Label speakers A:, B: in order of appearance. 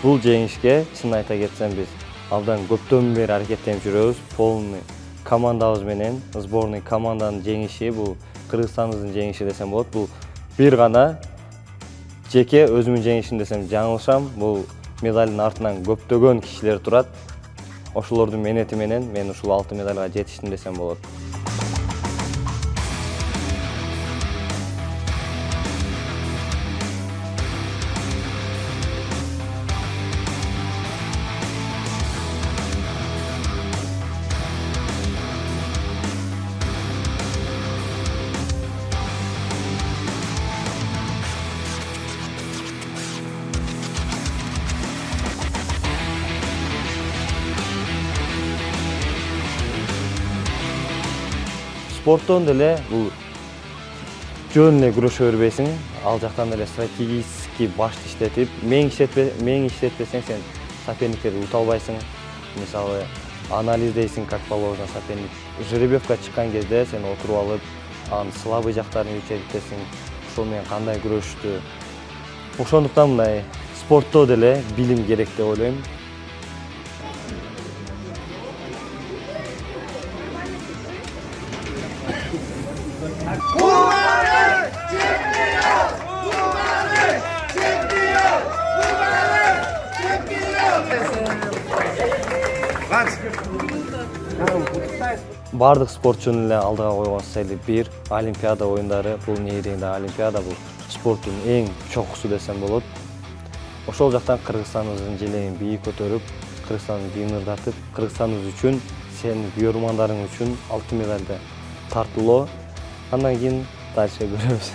A: Бул жеңишке чын айта кетсем биз абдан көптөн бери аракеттенип жүрөбүз. Полный командабыз менен сборный команданын жеңиши, бул Кыргызстаныбыздын жеңиши десем болот. Бул бир гана жеке өзүмдүн жеңишим десем жаңылышам. Бул медалдын артынан көптөгөн кишилер турат. Ошолордун менети менен мен ушул алтын медалга жетиштим десем болот. Спорттон деле бул жөн эле күрөшө бербейсиң, ал жактан деле стратегический башты иштетип, мең иштетпесең сен соперниктерди ута албайсың. Мисалы, анализдейсиң, как положено соперник. Жеребьевка чыккан кезде сен отуруп алып, анын слабый жактарын ичертесиң, ошол менен кандай күрөштү. Ошондуктан мындай спортто деле билим керек деп ойлойм. Бардык спортчунун эле алдыга койгон цели бир Олимпиада оюндары. Бул негизинде Олимпиада бул спорттун эң чокусу десем болот. Ошол жактан Кыргызстаныбыздын желегин бийик көтөрүп, Кыргызстанды туйун ырдатып, Кыргызстаныбыз үчүн, сенин күйөрмандарың үчүн алтын медалды тартуулоо. Андан кийин дальше көрөбүз.